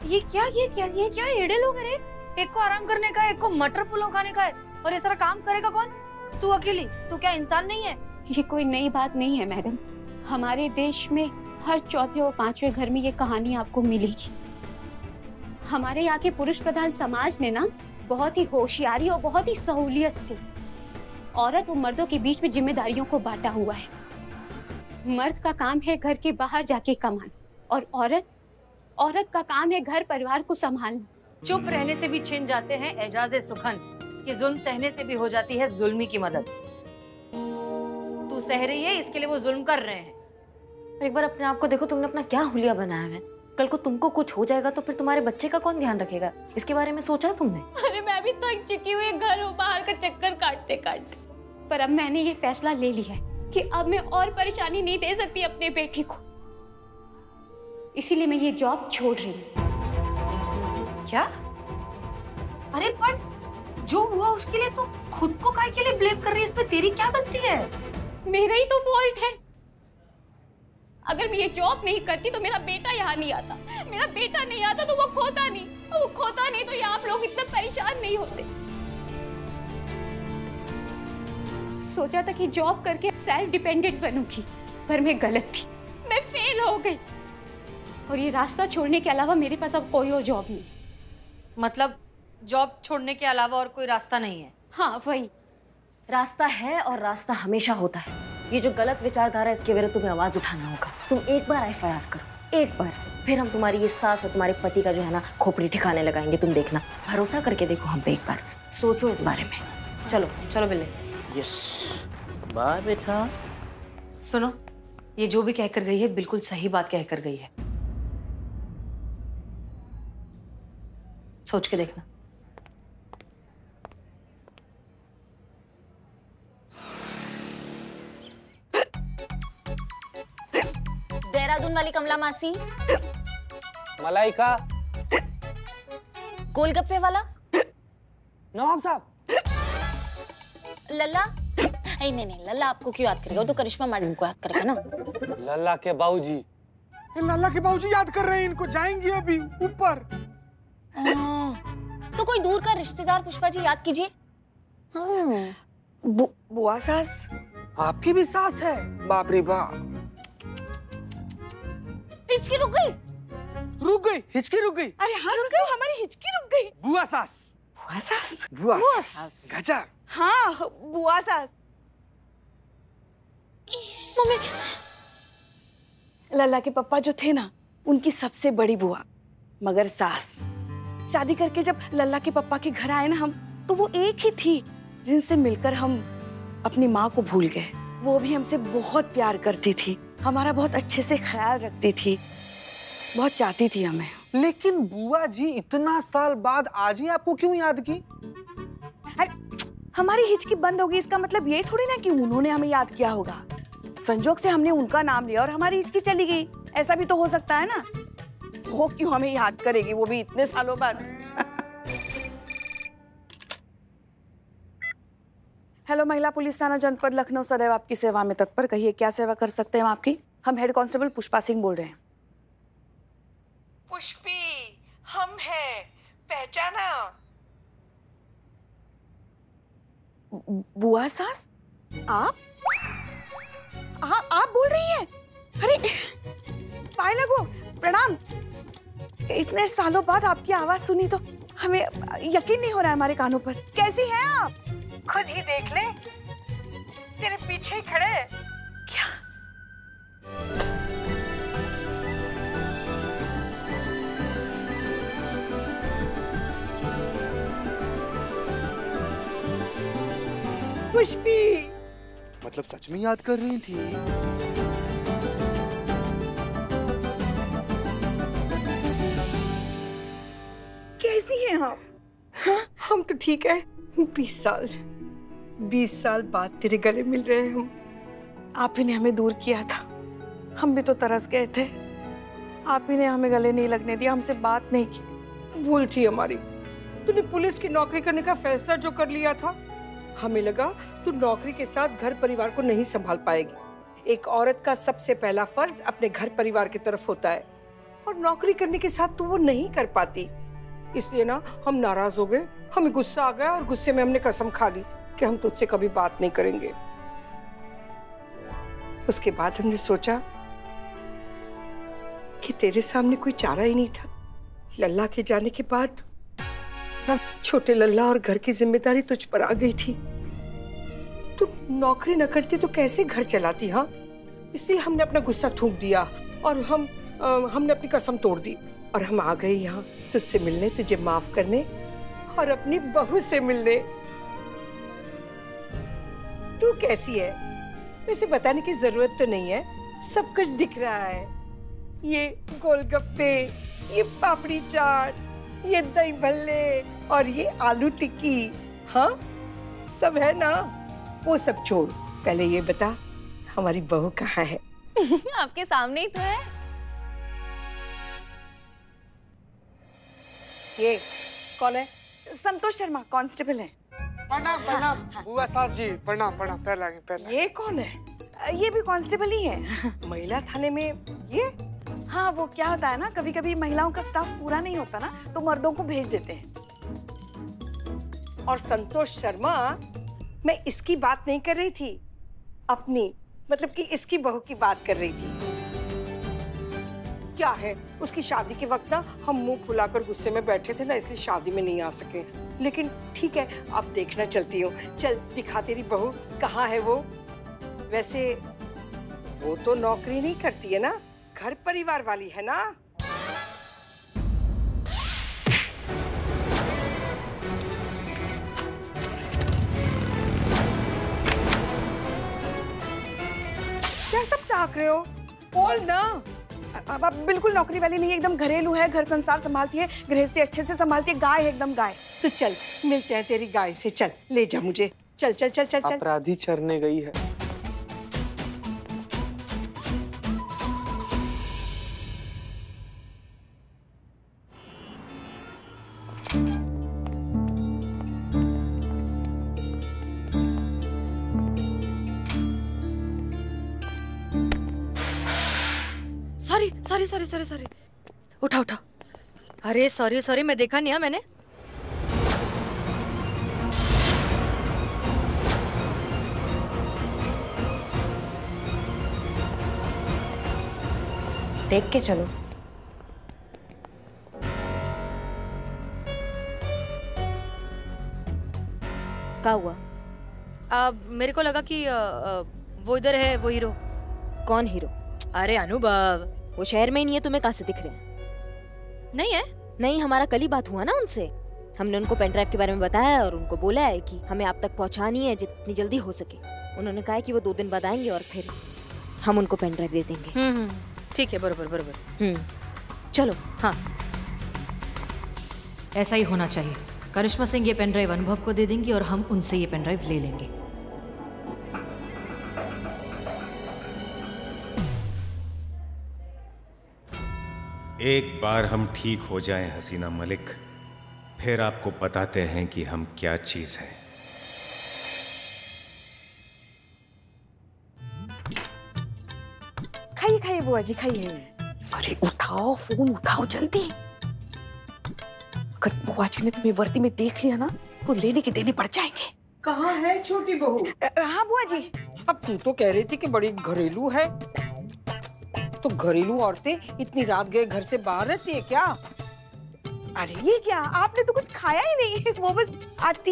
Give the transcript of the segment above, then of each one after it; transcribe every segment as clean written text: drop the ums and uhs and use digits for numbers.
ये क्या एड़े लोग हैं रे? एक को आराम करने का है, एक को मटर पुलाव खाने का है, और ये सारा काम करेगा कौन? तू अकेली? तू क्या इंसान नहीं है? ये कोई नई बात नहीं है मैडम। हमारे देश में हर चौथे और पांचवें घर में ये कहानी आपको मिलेगी। हमारे यहाँ के पुरुष प्रधान समाज ने ना बहुत ही होशियारी और बहुत ही सहूलियत से औरत और मर्दों के बीच में जिम्मेदारियों को बांटा हुआ है। मर्द का काम है घर के बाहर जाके कमाना, और औरत का काम है घर परिवार को संभालना। चुप रहने से भी छिन जाते हैं एजाज़े सुखन, कि जुल्म सहने से भी हो जाती है जुल्मी की मदद। तू सह रही है, इसके लिए वो जुल्म कर रहे हैं। एक बार अपने आप को देखो, तुमने अपना क्या हुलिया बनाया है। कल को तुमको कुछ हो जाएगा तो फिर तुम्हारे बच्चे का कौन ध्यान रखेगा? इसके बारे में सोचा तुमने? अरे मैं भी थक चुकी हूँ घर और बाहर का चक्कर काटते काटते। पर अब मैंने ये फैसला ले लिया है कि अब मैं और परेशानी नहीं दे सकती अपने बेटे को, इसीलिए मैं ये जॉब छोड़ रही हूँ। क्या? अरे पर जो हुआ उसके लिए तो खुद को काहे के लिए ब्लेम कर रही है? इसमें तेरी क्या गलती है? मेरा ही तो फॉल्ट है। अगर मैं ये जॉब नहीं करती तो मेरा बेटा यहाँ नहीं आता। मेरा बेटा नहीं आता तो वो खोता नहीं तो ये आप लोग इतने परेशान नहीं होते। सोचा था कि जॉब करके सेल्फ डिपेंडेंट बनूंगी, पर मैं गलत थी। मैं फेल हो गई, और ये रास्ता छोड़ने के अलावा मेरे पास अब कोई और जॉब नहीं। मतलब जॉब छोड़ने के अलावा और कोई रास्ता नहीं है? हाँ वही रास्ता है, और रास्ता हमेशा होता है। ये जो गलत विचारधारा है इसके विरुद्ध तुम्हें आवाज उठाना होगा। तुम एक बार एफआईआर करो, एक बार, फिर हम तुम्हारी ये सास और तुम्हारे पति का जो है ना खोपड़ी ठिकाने लगाएंगे। तुम देखना, भरोसा करके देखो हम पे एक बार, सोचो इस बारे में। चलो चलो बिल्ले। यस बाय बेटा। सुनो, ये जो भी कहकर गई है बिल्कुल सही बात कहकर गई है। सोच के देखना। देहरादून वाली कमला मासी, मलाइका, गोलगप्पे वाला नवाब साहब, लल्ला। नहीं, लल्ला आपको क्यों याद करेगा? वो तो करिश्मा मैडम को याद करेगा ना। लल्ला के बाबूजी। लल्ला के बाबूजी याद कर रहे हैं इनको, जाएंगे अभी ऊपर। तो कोई दूर का रिश्तेदार पुष्पा जी याद कीजिए। बुआ सास, आपकी भी सास है? बाप रे बाप। हिचकी रुक गई। हिचकी रुक गई। अरे हाँ तो हमारी हिचकी रुक गई। बुआ सास। बुआ सास गजब। हाँ बुआ सास। मम्मी, लल्ला के पापा जो थे ना, उनकी सबसे बड़ी बुआ, मगर सास। शादी करके जब लल्ला के पापा के घर आए ना हम, तो वो एक ही थी जिनसे मिलकर हम अपनी माँ को भूल गए। वो भी हमसे बहुत प्यार करती थी, हमारा बहुत अच्छे से ख्याल रखती थी, बहुत चाहती थी हमें। लेकिन बुआ जी इतना साल बाद आज ही आपको क्यों याद की? अरे हमारी हिचकी बंद होगी इसका मतलब ये थोड़ी ना कि उन्होंने हमें याद किया होगा। संजोग से हमने उनका नाम लिया और हमारी हिचकी चली गई, ऐसा भी तो हो सकता है ना। वो क्यों हमें याद करेगी, वो भी इतने सालों बाद। हेलो, महिला पुलिस थाना जनपद लखनऊ सदैव आपकी सेवा में तत्पर। कहिए क्या सेवा कर सकते हैं हम आपकी? हम हेड कांस्टेबल पुष्पा सिंह बोल रहे हैं। पुष्पी हम हैं, पहचाना? बुआ सास, आप बोल रही हैं? अरे पाए लगो, प्रणाम। इतने सालों बाद आपकी आवाज सुनी तो हमें यकीन नहीं हो रहा है हमारे कानों पर। कैसी हैं आप? खुद ही देख ले, तेरे पीछे ही खड़े। क्या? पुष्पी, मतलब सच में याद कर रही थी? कैसी हैं आप? हाँ, हम तो ठीक है। 20 साल बाद तेरे गले मिल रहे हैं हम। आप ही ने हमें दूर किया था, हम भी तो तरस गए थे। आप ही ने हमें गले नहीं लगने दिया, हमसे बात नहीं की। भूल थी हमारी। तूने पुलिस की नौकरी करने का फैसला जो कर लिया था, हमें लगा तू नौकरी के साथ घर परिवार को नहीं संभाल पाएगी। एक औरत का सबसे पहला फर्ज अपने घर परिवार की तरफ होता है, और नौकरी करने के साथ तो वो नहीं कर पाती। इसलिए ना हम नाराज हो गए, हमें गुस्सा आ गया और गुस्से में हमने कसम खा ली कि हम तुझसे कभी बात नहीं करेंगे। उसके बाद हमने सोचा कि तेरे सामने कोई चारा ही नहीं था। लल्ला के जाने के बाद छोटे लल्ला और घर की जिम्मेदारी तुझ पर आ गई थी। तू नौकरी न करती तो कैसे घर चलाती? हाँ, इसलिए हमने अपना गुस्सा थूक दिया और हमने अपनी कसम तोड़ दी और हम आ गए यहाँ तुझसे मिलने, तुझे माफ करने और अपनी बहू से मिलने। तू कैसी है वैसे बताने की जरूरत तो नहीं है, सब कुछ दिख रहा है। ये गोलगप्पे, ये पापड़ी चाट, ये दही भल्ले और ये आलू टिक्की, हाँ सब है ना। वो सब छोड़, पहले ये बता हमारी बहू कहाँ है? आपके सामने ही तो है। ये कौन है? संतोष शर्मा, कांस्टेबल है। प्रणाम प्रणाम बुआ सास जी, प्रणाम प्रणाम, पहले आगे पहले। ये कौन है? ये भी कांस्टेबल ही है। महिला थाने में ये? हाँ, वो क्या होता है ना, कभी कभी महिलाओं का स्टाफ पूरा नहीं होता ना, तो मर्दों को भेज देते हैं। और संतोष शर्मा, मैं इसकी बात नहीं कर रही थी, अपनी मतलब कि इसकी बहू की बात कर रही थी। क्या है, उसकी शादी के वक्त ना हम मुंह फुलाकर गुस्से में बैठे थे ना, इसलिए शादी में नहीं आ सके। लेकिन ठीक है, अब देखना चलती हूँ। चल दिखा तेरी बहू कहाँ है वो। वैसे वो तो नौकरी नहीं करती है ना, घर परिवार वाली है ना। क्या सब ताक रहे हो? बोल ना। अब आप बिल्कुल नौकरी वाली नहीं है, एकदम घरेलू है, घर संसार संभालती है, गृहस्थी अच्छे से संभालती है, गाय है, एकदम गाय। तो चल मिलते हैं तेरी गाय से, चल ले जा मुझे, चल चल चल चल चल। अपराधी चरने गई है। सॉरी, उठा। अरे सॉरी, मैं देखा नहीं है मैंने। देख के चलो। क्या हुआ? मेरे को लगा कि वो इधर है, वो हीरो। कौन हीरो? अरे अनुभव। वो शहर में ही नहीं है, तुम्हें कहाँ से दिख रहे हैं? नहीं है? नहीं, हमारा कल ही बात हुआ ना उनसे। हमने उनको पेन ड्राइव के बारे में बताया है और उनको बोला है कि हमें आप तक पहुंचानी है जितनी जल्दी हो सके। उन्होंने कहा है कि वो 2 दिन बाद आएंगे और फिर हम उनको पेन ड्राइव दे देंगे। ठीक है, बरोबर। चलो। हाँ, ऐसा ही होना चाहिए। करिश्मा सिंह ये पेन ड्राइव अनुभव को दे देंगी और हम उनसे ये पेन ड्राइव ले लेंगे। एक बार हम ठीक हो जाएं हसीना मलिक, फिर आपको बताते हैं कि हम क्या चीज हैं। खाइए बुआ जी, खाइए। अरे उठाओ, फोन उठाओ जल्दी। अगर बुआ जी ने तुम्हें वर्दी में देख लिया ना, तो लेने के देने पड़ जाएंगे। कहाँ है छोटी बहू? हाँ बुआ जी। अब तू तो कह रही थी कि बड़ी घरेलू है, तो घरेलू औरतें इतनी रात गए घर से बाहर रहती है क्या? अरे ये क्या, आपने तो कुछ खाया ही नहीं। वो बस आती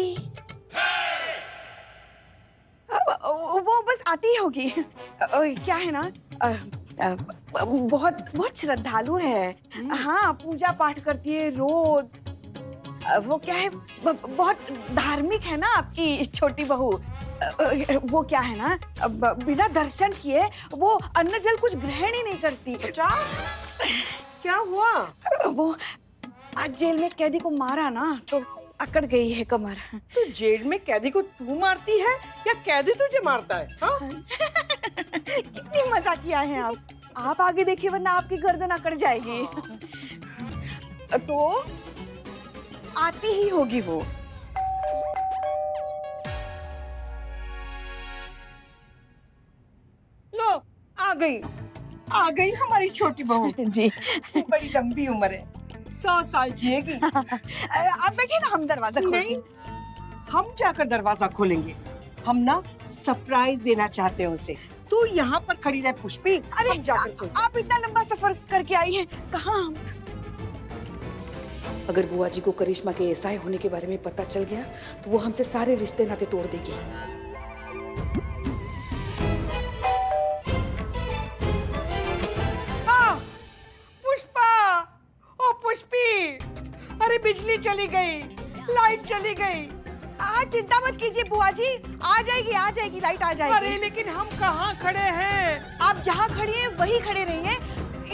ही होगी। क्या है ना, बहुत श्रद्धालु है। हाँ, पूजा पाठ करती है रोज। वो क्या है, बहुत धार्मिक है ना आपकी छोटी बहू। वो क्या है ना, बिना दर्शन किए वो अन्न जल कुछ ग्रहण ही नहीं करती। अच्छा, क्या हुआ? वो आज जेल में कैदी को मारा ना, तो अकड़ गई है कमर। तो जेल में कैदी को तू मारती है या कैदी तुझे मारता है? हाँ? कितनी मजाकिया हैं आप आगे देखिए वरना आपकी गर्दन अकड़ जाएगी। तो आती ही होगी वो। लो, आ आ गई हमारी छोटी बहू। जी बड़ी लंबी उम्र है, 100 साल जिएगी। आप बैठिए ना, हम दरवाजा नहीं, हम जाकर दरवाजा खोलेंगे। हम ना सरप्राइज देना चाहते हैं उसे। तू यहाँ पर खड़ी रह पुष्पी। अरे हम जाकर खोलेंगे। आप इतना लंबा सफर करके आई हैं, कहाँ हम? अगर बुआ जी को करिश्मा के एसआई होने के बारे में पता चल गया तो वो हमसे सारे रिश्ते नाते तोड़ देगी। पुष्पा, ओ पुष्पी, अरे बिजली चली गई, लाइट चली गई। आज चिंता मत कीजिए बुआ जी, आ जाएगी लाइट आ जाएगी। अरे लेकिन हम कहाँ खड़े हैं? आप जहाँ खड़ी हैं वही खड़े रहिए,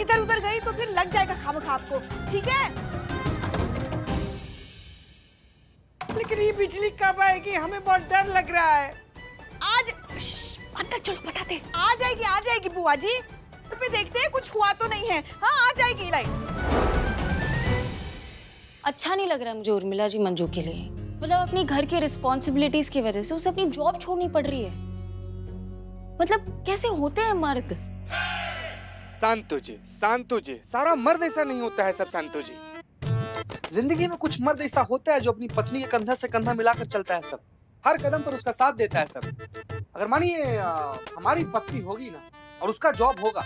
इधर उधर गई तो फिर लग जाएगा खामखा आपको, ठीक है? लेकिन ये बिजली कब आएगी? हमें बहुत डर लग रहा है। आज अंदर चलो बताते। आ जाएगी बुआ जी, पे देखते हैं कुछ हुआ तो नहीं है। हाँ आ जाएगी लाइट। अच्छा नहीं लग रहा है मुझे उर्मिला जी मंजू के लिए। मतलब अपनी घर की रिस्पॉन्सिबिलिटीज की वजह से उसे अपनी जॉब छोड़नी पड़ रही है। मतलब कैसे होते हैं मर्द? शांतु जी, सारा मर्द ऐसा नहीं होता है सब। शांतु जी, जिंदगी में कुछ मर्द ऐसा होता है जो अपनी पत्नी के कंधा से कंधा मिलाकर चलता है सब, हर कदम पर उसका साथ देता है सब। अगर मानिए हमारी पत्नी होगी ना और उसका जॉब होगा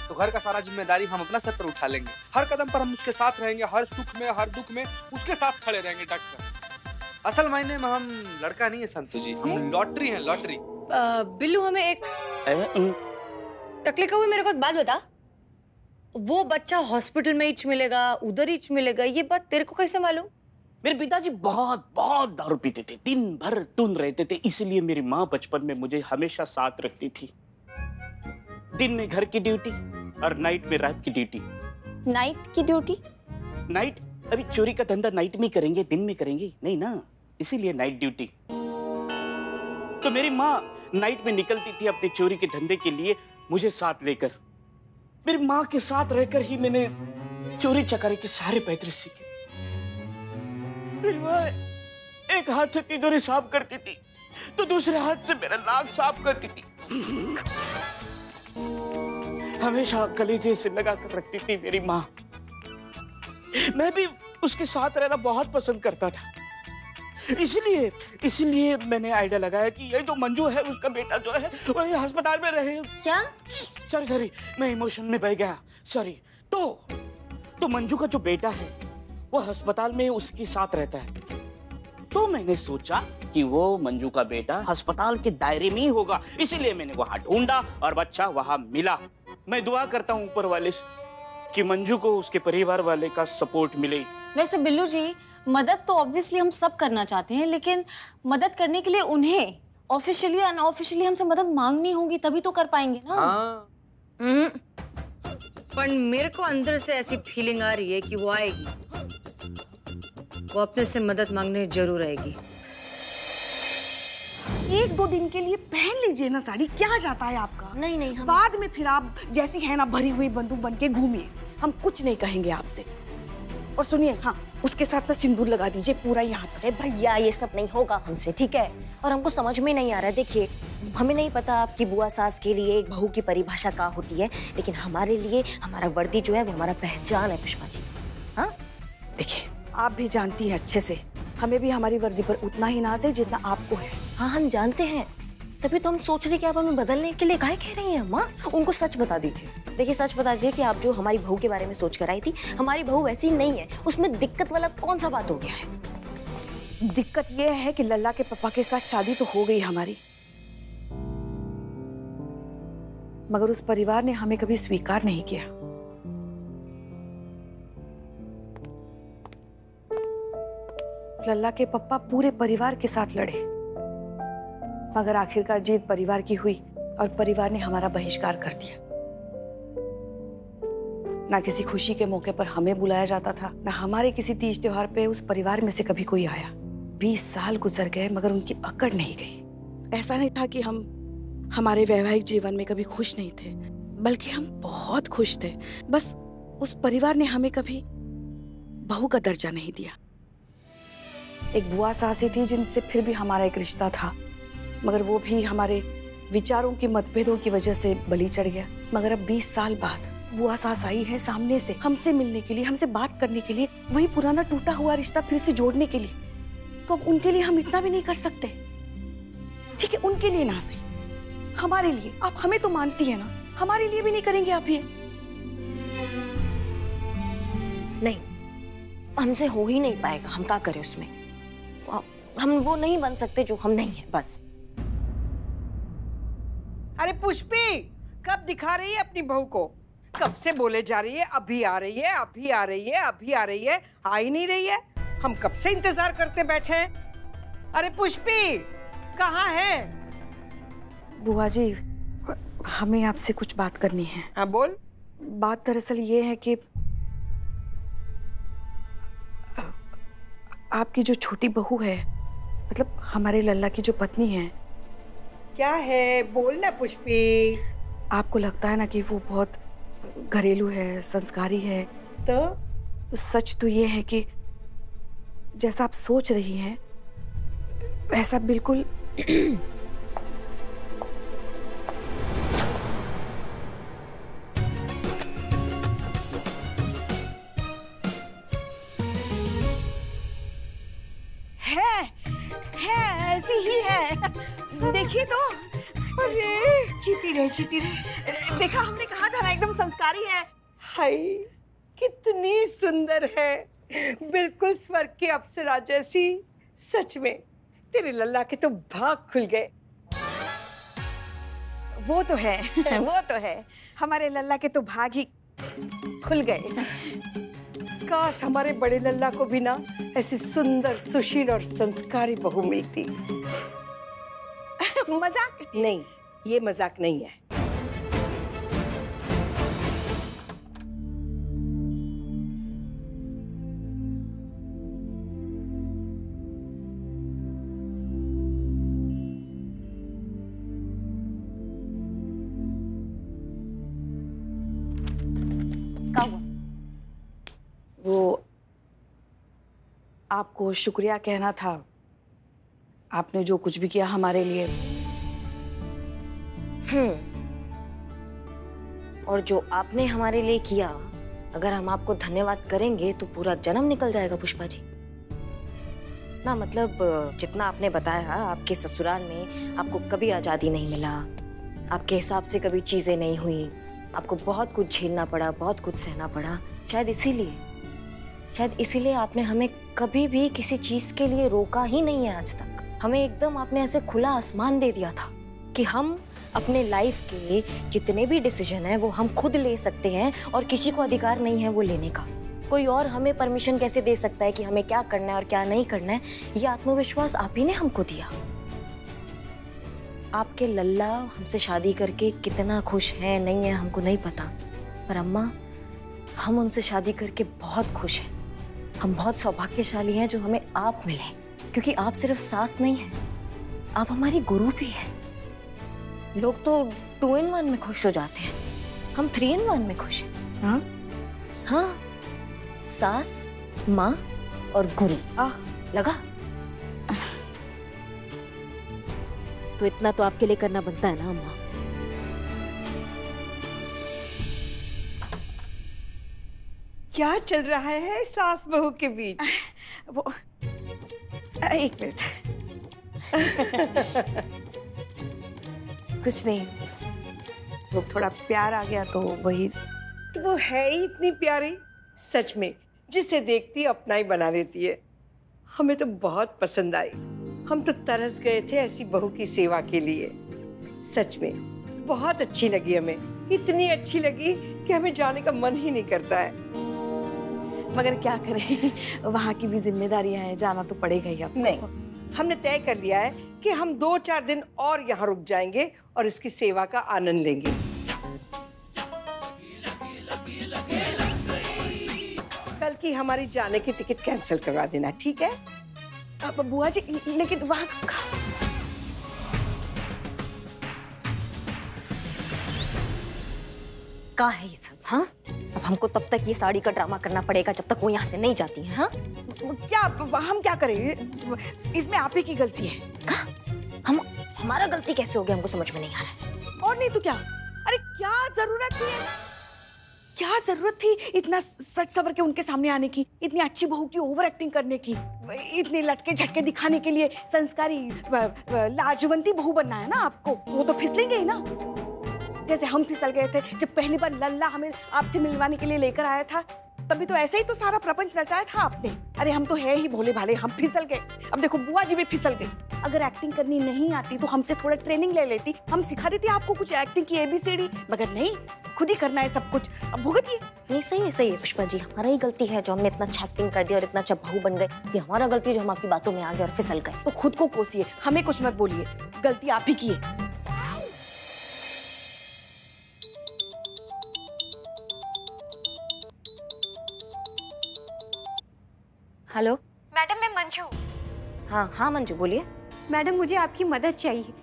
तो घर का सारा जिम्मेदारी हम अपना सर पर उठा लेंगे। हर कदम पर हम उसके साथ रहेंगे, हर सुख में हर दुख में उसके साथ खड़े रहेंगे डट कर। असल मायने में हम लड़का नहीं है संतु जी, हम लॉटरी हैं, लॉटरी। बिल्लू हमें एक टकले का हुए मेरे को एक बात बता, वो बच्चा हॉस्पिटल में ही मिलेगा, उधर ही मिलेगा, ये बात तेरे को कैसे मालूम? मेरे पिताजी बहुत बहुत दारू पीते थे, दिन भर टून रहते थे, इसलिए मेरी माँ बचपन में मुझे हमेशा साथ रखती थी। दिन में घर की ड्यूटी और नाइट में रात की ड्यूटी। नाइट की ड्यूटी? नाइट? अभी चोरी का धंधा नाइट में करेंगे, दिन में करेंगे नहीं ना, इसीलिए नाइट ड्यूटी। तो मेरी माँ नाइट में निकलती थी अपने चोरी के धंधे के लिए मुझे साथ लेकर। मेरी माँ के साथ रहकर ही मैंने चोरी चकारी के सारे पैतरे सीखे। मेरी माँ एक हाथ से तिजोरी साफ करती थी तो दूसरे हाथ से मेरा नाक साफ करती थी। हमेशा कलेजे से लगा कर रखती थी मेरी माँ। मैं भी उसके साथ रहना बहुत पसंद करता था, इसीलिए मैंने आइडिया लगाया कि ये जो मंजू है उसका बेटा जो है वही अस्पताल में रहे। क्या? सॉरी, मैं इमोशन में बह गया, सॉरी। तो मंजू का जो बेटा है वो अस्पताल में उसके साथ रहता है, तो मैंने सोचा कि वो मंजू का बेटा अस्पताल के दायरे में ही होगा, इसीलिए मैंने वहां ढूंढा और बच्चा वहां मिला। मैं दुआ करता हूँ ऊपर वाले से कि मंजू को उसके परिवार वाले का सपोर्ट मिले। वैसे बिल्लू जी, मदद तो ऑब्वियसली हम सब करना चाहते हैं, लेकिन मदद करने के लिए उन्हें ऑफिशियली अनऑफिशियली हमसे मदद मांगनी होगी, तभी तो कर पाएंगे ना। हाँ। पर मेरे को अंदर से ऐसी फीलिंग आ रही है कि वो आएगी, वो अपने से मदद मांगने जरूर आएगी। 1-2 दिन के लिए पहन लीजिए ना साड़ी, क्या जाता है आपका? नहीं हम... बाद में फिर आप जैसी है ना भरी हुई बंदूक बन के घूमिए, हम कुछ नहीं कहेंगे आपसे। और सुनिए, हाँ उसके साथ ना सिंदूर लगा दीजिए पूरा यहाँ तक। अरे भैया ये सब नहीं होगा हमसे, ठीक है? और हमको समझ में नहीं आ रहा है। देखिए, हमें नहीं पता आपकी बुआ सास के लिए एक बहू की परिभाषा क्या होती है, लेकिन हमारे लिए हमारा वर्दी जो है वो हमारा पहचान है पुष्पा जी। हाँ देखिए, आप भी जानती हैं अच्छे से, हमें भी हमारी वर्दी पर उतना ही नाज है जितना आपको है। हाँ हम जानते हैं, तभी तो हम सोच रहे कि आप हमें बदलने के लिए काहे कह रही हैं माँ? उनको सच बता दीजिए। देखिए सच बता दीजिए कि आप जो हमारी बहू के बारे में सोच कर आई थी, हमारी बहू वैसी नहीं है। उसमें दिक्कत वाला कौन सा बात हो गया है? दिक्कत ये है कि लल्ला के पापा के साथ शादी तो हो गई हमारी, मगर उस परिवार ने हमें कभी स्वीकार नहीं किया। लल्ला के पापा पूरे परिवार के साथ लड़े, मगर आखिरकार जीत परिवार की हुई और परिवार ने हमारा बहिष्कार कर दिया। ना किसी खुशी के मौके पर हमें बुलाया जाता था, ना हमारे किसी तीज त्योहार पे उस परिवार में से कभी कोई आया। 20 साल गुजर गए मगर उनकी अकड़ नहीं गई। ऐसा नहीं था कि हम हमारे वैवाहिक जीवन में कभी खुश नहीं थे, बल्कि हम बहुत खुश थे। बस उस परिवार ने हमें कभी बहू का दर्जा नहीं दिया। एक बुआ सासी थी जिनसे फिर भी हमारा एक रिश्ता था, मगर वो भी हमारे विचारों के मतभेदों की वजह से बलि चढ़ गया। मगर अब 20 साल बाद बुआ सास आई है सामने से हमसे मिलने के लिए, हमसे बात करने के लिए, वही पुराना टूटा हुआ रिश्ता फिर से जोड़ने के लिए। तो अब उनके लिए हम इतना भी नहीं कर सकते? ठीक है, उनके लिए ना सही, हमारे लिए। आप हमें तो मानती है ना, हमारे लिए भी नहीं करेंगे आप ये? नहीं, हमसे हो ही नहीं पाएगा। हम क्या करें उसमें? हम वो नहीं बन सकते जो हम नहीं है, बस। अरे पुष्पी, कब दिखा रही है अपनी बहू को? कब से बोले जा रही है अभी आ रही है, अभी आ रही है, अभी आ रही है, आ ही नहीं रही है। हम कब से इंतजार करते बैठे हैं। अरे पुष्पी, कहाँ है? बुआ जी, हमें आपसे कुछ बात करनी है। हाँ बोल। बात दरअसल ये है कि आपकी जो छोटी बहू है, मतलब हमारे लल्ला की जो पत्नी है। क्या है, बोल ना पुष्पी। आपको लगता है ना कि वो बहुत घरेलू है, संस्कारी है। तो सच तो ये है कि जैसा आप सोच रही हैं वैसा बिल्कुल है, ऐसी ही है। देखिए तो। अरे जीती रहे। देखा, हमने कहा था ना, एकदम संस्कारी है। हाय, कितनी सुंदर है, बिल्कुल स्वर्ग की अप्सरा जैसी। सच में तेरे लल्ला के तो भाग खुल गए। वो तो है वो तो है, हमारे लल्ला के तो भाग ही खुल गए। काश हमारे बड़े लल्ला को भी ना ऐसी सुंदर, सुशील और संस्कारी बहू मिलती। मजाक नहीं, ये मजाक नहीं है। क्या हुआ? वो आपको शुक्रिया कहना था, आपने जो कुछ भी किया हमारे लिए। और जो आपने हमारे लिए किया, अगर हम आपको धन्यवाद करेंगे तो पूरा जन्म निकल जाएगा पुष्पा जी। ना मतलब जितना आपने बताया, आपके ससुराल में आपको कभी आजादी नहीं मिला, आपके हिसाब से कभी चीजें नहीं हुई, आपको बहुत कुछ झेलना पड़ा, बहुत कुछ सहना पड़ा। शायद इसीलिए आपने हमें कभी भी किसी चीज के लिए रोका ही नहीं है आज तक। हमें एकदम आपने ऐसे खुला आसमान दे दिया था कि हम अपने लाइफ के जितने भी डिसीजन हैं वो हम खुद ले सकते हैं और किसी को अधिकार नहीं है वो लेने का। कोई और हमें परमिशन कैसे दे सकता है कि हमें क्या करना है और क्या नहीं करना है? ये आत्मविश्वास आप ही ने हमको दिया। आपके लल्ला हमसे शादी करके कितना खुश है नहीं है हमको नहीं पता, पर अम्मा हम उनसे शादी करके बहुत खुश हैं। हम बहुत सौभाग्यशाली हैं जो हमें आप मिले, क्योंकि आप सिर्फ सास नहीं हैं, आप हमारी गुरु भी हैं। लोग तो 2 in 1 में खुश हो जाते हैं, हम 3 in 1 में खुश हैं। हाँ हाँ, सास, माँ और गुरु। लगा? तो इतना तो आपके लिए करना बनता है ना अम्मा। क्या चल रहा है सास बहू के बीच? वो एक मिनट कुछ नहीं, वो थोड़ा प्यार आ गया तो वही। तो वो है ही इतनी प्यारी, सच में जिसे देखती अपना ही बना लेती है। हमें तो बहुत पसंद आई, हम तो तरस गए थे ऐसी बहू की सेवा के लिए। सच में बहुत अच्छी लगी हमें, इतनी अच्छी लगी कि हमें जाने का मन ही नहीं करता है। मगर क्या करें, वहाँ की भी जिम्मेदारियां हैं, जाना तो पड़ेगा ही। अब नहीं, हमने तय कर लिया है कि हम 2-4 दिन और यहाँ रुक जाएंगे और इसकी सेवा का आनंद लेंगे। कल की हमारी जाने की टिकट कैंसिल करवा देना, ठीक है? अब बुआ जी, लेकिन वहाँ क्या है ये सब? हाँ, अब हमको तब तक ये साड़ी का ड्रामा करना पड़ेगा जब तक वो यहाँ से नहीं जाती है। हाँ, क्या हम क्या करें? इसमें आप ही की गलती है। हमारा गलती कैसे हो गया हमको समझ में नहीं आ रहा है। और नहीं तो क्या, अरे क्या जरूरत थी, क्या जरूरत थी इतना सच सवर के उनके सामने आने की, इतनी अच्छी बहू की ओवर एक्टिंग करने की, इतने लटके झटके दिखाने के लिए संस्कारी लाजवंती बहू बनना है ना आपको, वो तो फिसलेंगे ही ना। जैसे हम फिसल गए थे जब पहली बार लल्ला हमें आपसे मिलवाने के लिए लेकर आया था, तभी तो ऐसे ही तो सारा प्रपंच रचाया था आपने। अरे हम तो है ही भोले भाले, हम फिसल गए। अब देखो बुआ जी भी फिसल गई। अगर एक्टिंग करनी नहीं आती तो हमसे थोड़ा ट्रेनिंग ले लेती, हम सिखा देते आपको कुछ एक्टिंग की ABCD, मगर नहीं, खुद ही करना है सब कुछ। अब भुगतिए। नहीं सही है पुष्पा जी, हमारा ही गलती है जो हमने इतना अच्छा एक्टिंग कर दिया और इतना अच्छा बहू बन गए। ये हमारा गलती है जो हम आपकी बातों में आ गए और फिसल गए। तो खुद को कोसिए, हमें कुछ मत बोलिए, गलती आप ही की है। हेलो मैडम, मैं मंजू। हाँ मंजू बोलिए। मैडम, मुझे आपकी मदद चाहिए।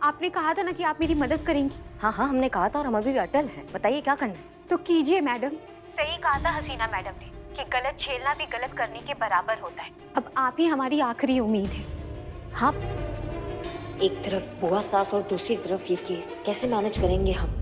आपने कहा था ना कि आप मेरी मदद करेंगी। हाँ हमने कहा था और हम अभी भी अटल हैं। बताइए क्या करना है। तो कीजिए मैडम। सही कहा था हसीना मैडम ने कि गलत झेलना भी गलत करने के बराबर होता है। अब आप ही हमारी आखिरी उम्मीद है। हाँ, एक तरफ बुआ सास और दूसरी तरफ ये केस, कैसे मैनेज करेंगे हम।